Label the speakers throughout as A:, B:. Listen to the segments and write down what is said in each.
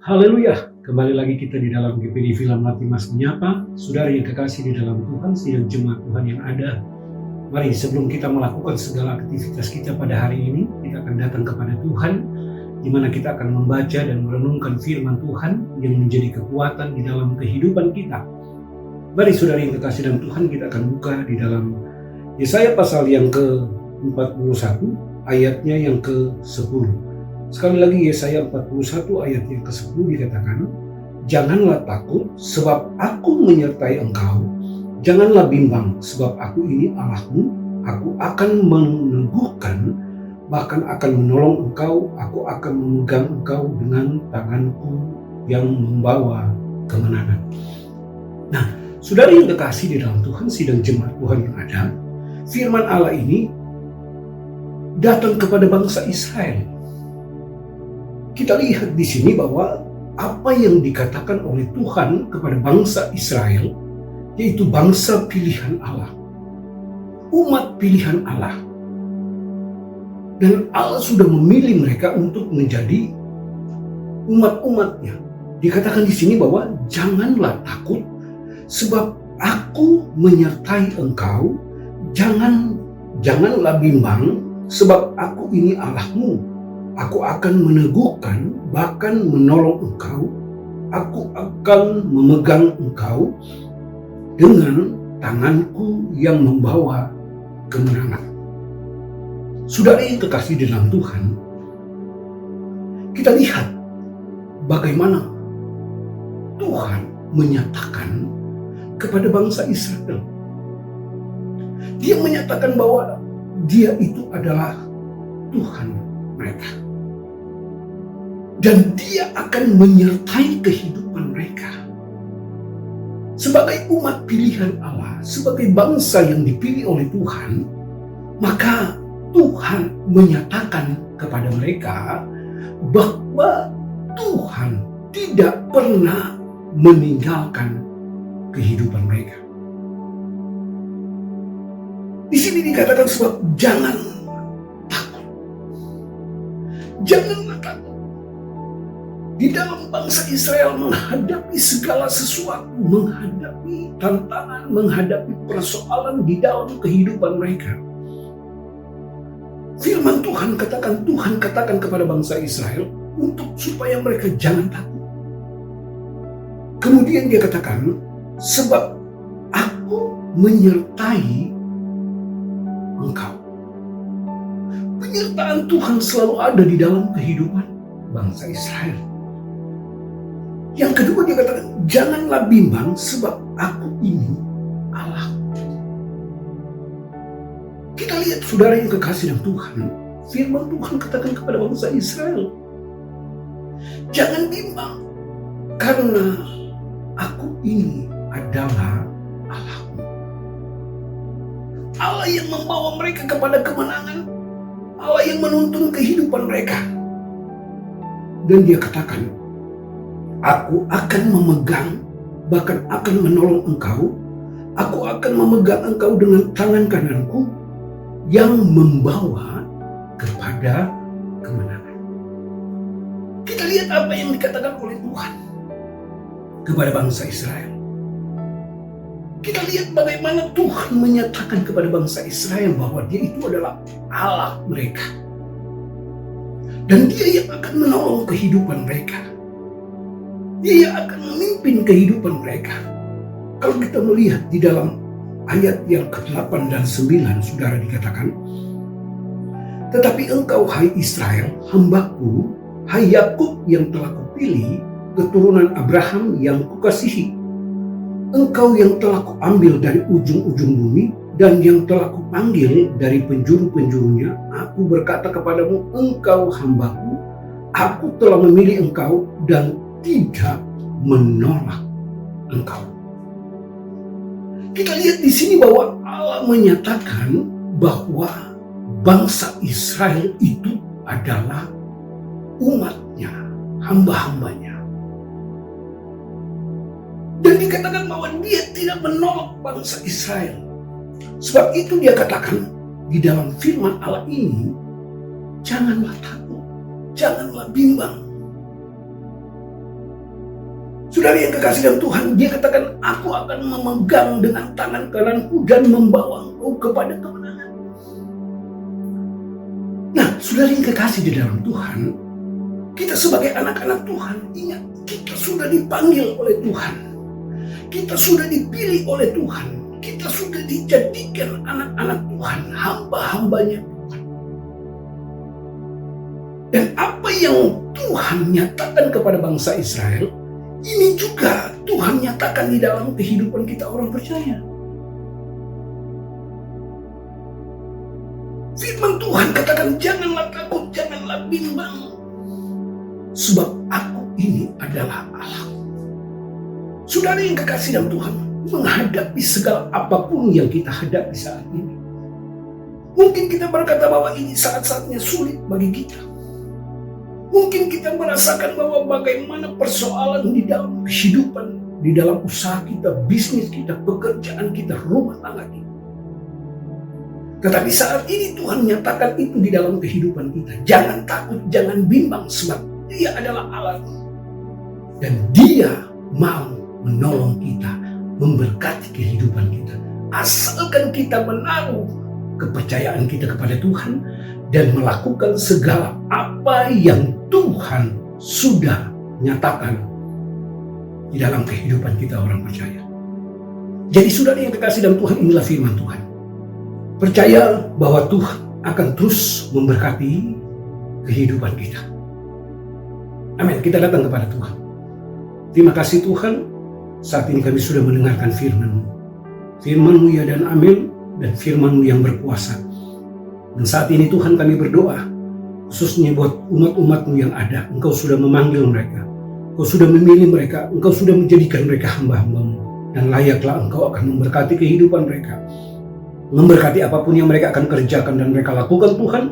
A: Haleluya, kembali lagi kita di dalam GPD Film Latih Mas Menyapa. Saudara yang kekasih di dalam Tuhan, sidang jemaat Tuhan yang ada. Mari sebelum kita melakukan segala aktivitas kita pada hari ini, kita akan datang kepada Tuhan, di mana kita akan membaca dan merenungkan firman Tuhan yang menjadi kekuatan di dalam kehidupan kita. Mari saudara yang kekasih dalam Tuhan, kita akan buka di dalam Yesaya pasal yang ke-41, ayatnya yang ke-10. Sekali lagi Yesaya 41 ayat yang ke-10 dikatakan, "Janganlah takut sebab aku menyertai engkau. Janganlah bimbang sebab aku ini Allahmu. Aku akan meneguhkan, bahkan akan menolong engkau. Aku akan memegang engkau dengan tanganku yang membawa kemenangan." Nah, saudara yang kekasih di dalam Tuhan, sidang jemaat Tuhan yang ada, firman Allah ini datang kepada bangsa Israel. Kita lihat di sini bahwa apa yang dikatakan oleh Tuhan kepada bangsa Israel, yaitu bangsa pilihan Allah, umat pilihan Allah. Dan Allah sudah memilih mereka untuk menjadi umat-umatnya. Dikatakan di sini bahwa janganlah takut sebab aku menyertai engkau. Janganlah bimbang sebab aku ini Allahmu. Aku akan meneguhkan, bahkan menolong engkau. Aku akan memegang engkau dengan tanganku yang membawa kemenangan. Saudara yang kekasih di dalam Tuhan, kita lihat bagaimana Tuhan menyatakan kepada bangsa Israel. Dia menyatakan bahwa Dia itu adalah Tuhan mereka. Dan Dia akan menyertai kehidupan mereka. Sebagai umat pilihan Allah, sebagai bangsa yang dipilih oleh Tuhan, maka Tuhan menyatakan kepada mereka bahwa Tuhan tidak pernah meninggalkan kehidupan mereka. Di sini dikatakan sebab janganlah takut. Di dalam bangsa Israel menghadapi segala sesuatu, menghadapi tantangan, menghadapi persoalan di dalam kehidupan mereka. Firman Tuhan katakan kepada bangsa Israel untuk supaya mereka jangan takut. Kemudian Dia katakan, sebab aku menyertai engkau. Penyertaan Tuhan selalu ada di dalam kehidupan bangsa Israel. Yang kedua Dia katakan, janganlah bimbang sebab aku ini Allah. Kita lihat saudara yang kekasih dalam Tuhan, firman Tuhan katakan kepada bangsa Israel, jangan bimbang karena aku ini adalah Allahmu. Allah yang membawa mereka kepada kemenangan, Allah yang menuntun kehidupan mereka. Dan Dia katakan, aku akan memegang, bahkan akan menolong engkau. Aku akan memegang engkau dengan tangan kananku yang membawa kepada kemenangan. Kita lihat apa yang dikatakan oleh Tuhan kepada bangsa Israel. Kita lihat bagaimana Tuhan menyatakan kepada bangsa Israel bahwa Dia itu adalah Allah mereka. Dan Dia yang akan menolong kehidupan mereka. Dia yang akan memimpin kehidupan mereka. Kalau kita melihat di dalam ayat yang ke-8 dan 9, saudara dikatakan, tetapi engkau hai Israel, hambaku, hai Yakub yang telah kupilih, keturunan Abraham yang kukasihi. Engkau yang telah kuambil dari ujung-ujung bumi dan yang telah kupanggil dari penjuru-penjurunya. Aku berkata kepadamu, engkau hambaku, aku telah memilih engkau dan tidak menolak engkau. Kita lihat di sini bahwa Allah menyatakan bahwa bangsa Israel itu adalah umatnya, hamba-hambanya. Dan dikatakan bahwa Dia tidak menolak bangsa Israel. Sebab itu Dia katakan di dalam firman Allah ini, janganlah takut, janganlah bimbang. Saudara yang kekasih dalam Tuhan, dia katakan, aku akan memegang dengan tangan kananku dan membawa engkau kepada kemenangan. Nah, saudara yang kekasih di dalam Tuhan, kita sebagai anak-anak Tuhan, ingat, kita sudah dipanggil oleh Tuhan. Kita sudah dipilih oleh Tuhan. Kita sudah dijadikan anak-anak Tuhan, hamba-hambanya Tuhan. Dan apa yang Tuhan nyatakan kepada bangsa Israel, ini juga Tuhan nyatakan di dalam kehidupan kita orang percaya. Firman Tuhan katakan, janganlah takut, janganlah bimbang, sebab aku ini adalah Allah. Saudara yang kekasih dalam Tuhan, menghadapi segala apapun yang kita hadapi saat ini, mungkin kita berkata bahwa ini saat-saatnya sulit bagi kita. Mungkin kita merasakan bahwa bagaimana persoalan di dalam kehidupan, di dalam usaha kita, bisnis kita, pekerjaan kita, rumah tangga kita. Tetapi saat ini Tuhan nyatakan itu di dalam kehidupan kita. Jangan takut, jangan bimbang, sebab Dia adalah Allah. Dan Dia mau menolong kita, memberkati kehidupan kita. Asalkan kita menaruh kepercayaan kita kepada Tuhan dan melakukan segala apa yang Tuhan sudah nyatakan di dalam kehidupan kita orang percaya. Jadi saudara yang kekasih dalam Tuhan, inilah firman Tuhan. Percaya bahwa Tuhan akan terus memberkati kehidupan kita. Amin. Kita datang kepada Tuhan. Terima kasih Tuhan, saat ini kami sudah mendengarkan firman-Mu. Firman-Mu ya dan amin, dan firman-Mu yang berkuasa. Dan saat ini Tuhan kami berdoa, khususnya buat umat-umat-Mu yang ada. Engkau sudah memanggil mereka, Engkau sudah memilih mereka, Engkau sudah menjadikan mereka hamba-hamba-Mu. Dan layaklah Engkau akan memberkati kehidupan mereka. Memberkati apapun yang mereka akan kerjakan dan mereka lakukan Tuhan.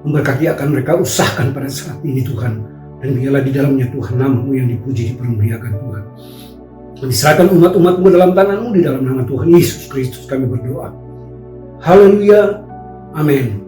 A: Memberkati akan mereka usahakan pada saat ini Tuhan. Dan biarlah di dalamnya Tuhan nama-Mu yang dipuji, dipermuliakan Tuhan. Diserahkan umat-umat-Mu dalam tangan-Mu, di dalam nama Tuhan Yesus Kristus kami berdoa. Haleluya. Amin.